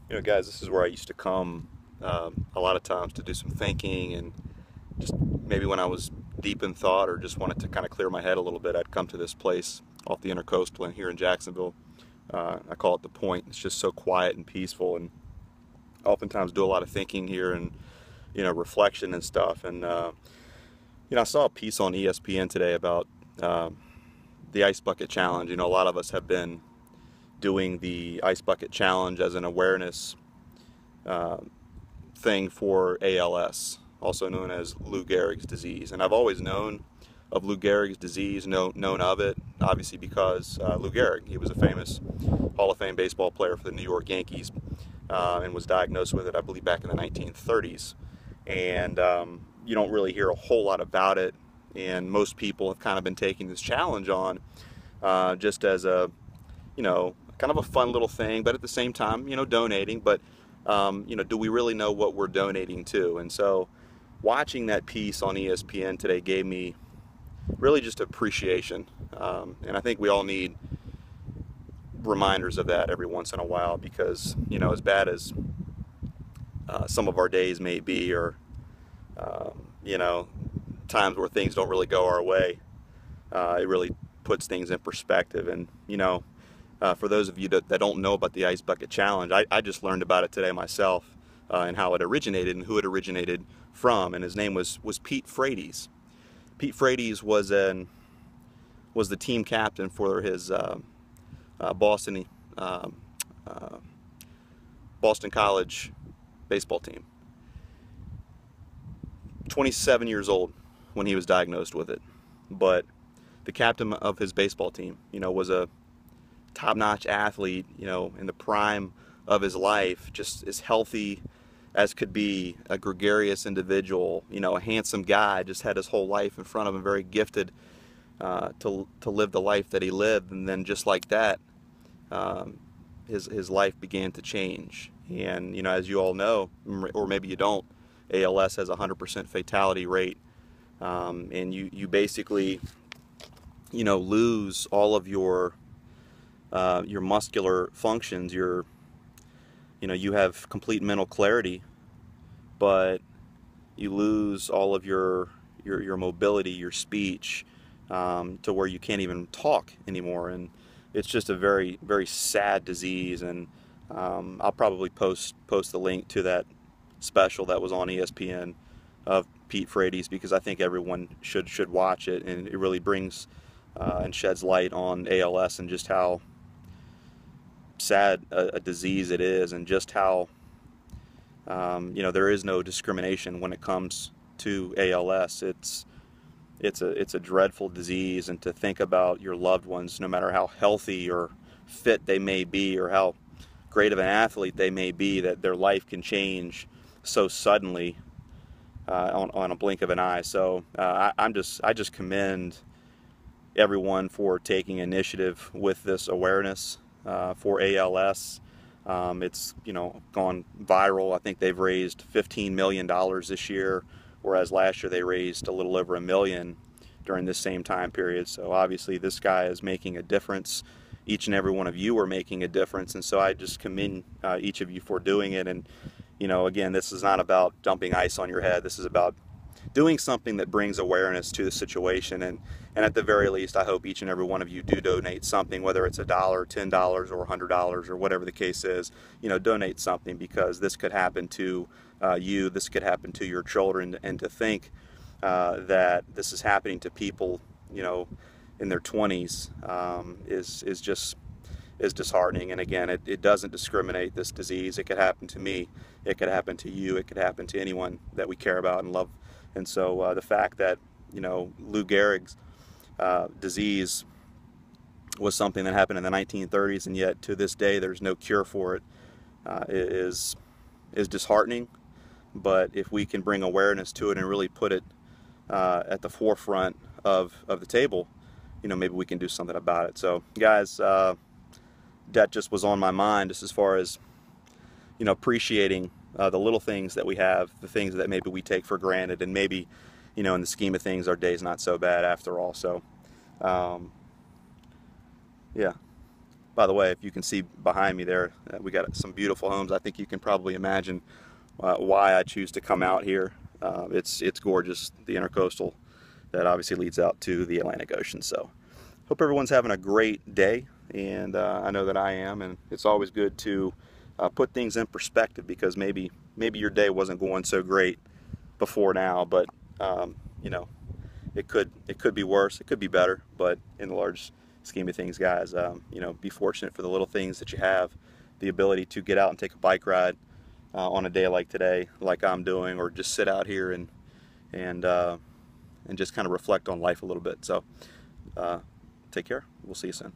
You know, guys, this is where I used to come a lot of times to do some thinking, and just maybe when I was deep in thought or just wanted to kind of clear my head a little bit, I'd come to this place off the Intercoastal here in Jacksonville. I call it The Point. It's just so quiet and peaceful, and oftentimes do a lot of thinking here and reflection and stuff. And I saw a piece on ESPN today about the Ice Bucket Challenge. A lot of us have been doing the Ice Bucket Challenge as an awareness uh, thing for ALS, also known as Lou Gehrig's disease. And I've always known of Lou Gehrig's disease, known of it, obviously because Lou Gehrig, he was a famous Hall of Fame baseball player for the New York Yankees, and was diagnosed with it, I believe, back in the 1930s. And you don't really hear a whole lot about it, and most people have kind of been taking this challenge on just as a, kind of a fun little thing, but at the same time, donating. But do we really know what we're donating to? And so watching that piece on ESPN today gave me really just appreciation. And I think we all need reminders of that every once in a while, because, as bad as some of our days may be, or, times where things don't really go our way, it really puts things in perspective. And, for those of you that don't know about the Ice Bucket Challenge, I just learned about it today myself, and how it originated and who it originated from. And his name was Pete Frates. Pete Frates was the team captain for his Boston College baseball team. 27 years old when he was diagnosed with it, but the captain of his baseball team, was a top-notch athlete, in the prime of his life, just as healthy as could be, a gregarious individual, a handsome guy, just had his whole life in front of him, very gifted to live the life that he lived. And then just like that, his life began to change. And, as you all know, or maybe you don't, ALS has a 100% fatality rate. And you basically, lose all of your muscular functions. You have complete mental clarity, but you lose all of your mobility, your speech, to where you can't even talk anymore. And it's just a very, very sad disease. And I'll probably post the link to that special that was on ESPN of Pete Frates, because I think everyone should watch it, and it really brings and sheds light on ALS and just how sad a disease it is, and just how there is no discrimination when it comes to ALS. It's a dreadful disease, and to think about your loved ones, no matter how healthy or fit they may be, or how great of an athlete they may be, that their life can change so suddenly on a blink of an eye. So I just commend everyone for taking initiative with this awareness for ALS. It's gone viral. I think they've raised $15 million this year, whereas last year they raised a little over $1 million during this same time period. So obviously this guy is making a difference. Each and every one of you are making a difference, and so I just commend each of you for doing it. And again, this is not about dumping ice on your head. This is about doing something that brings awareness to the situation. And at the very least, I hope each and every one of you do donate something, whether it's $1, $10, or $100, or whatever the case is. Donate something, because this could happen to you. This could happen to your children. And to think that this is happening to people, in their 20s, is disheartening. And again, it doesn't discriminate, this disease. It could happen to me. It could happen to you. It could happen to anyone that we care about and love. And so the fact that, Lou Gehrig's disease was something that happened in the 1930s, and yet to this day there's no cure for it, is disheartening. But if we can bring awareness to it and really put it at the forefront of the table, maybe we can do something about it. So guys, that just was on my mind, just as far as appreciating the little things that we have, the things that maybe we take for granted, and maybe in the scheme of things, our day's not so bad after all. So yeah. By the way, if you can see behind me there, we got some beautiful homes. I think you can probably imagine why I choose to come out here. It's gorgeous, the intercoastal that obviously leads out to the Atlantic Ocean. So hope everyone's having a great day, and I know that I am, and it's always good to put things in perspective, because maybe your day wasn't going so great before now, but you know, it could be worse, it could be better, but in the large scheme of things, guys, you know, be fortunate for the little things that you have, the ability to get out and take a bike ride on a day like today, like I'm doing, or just sit out here and just kind of reflect on life a little bit. So take care. We'll see you soon.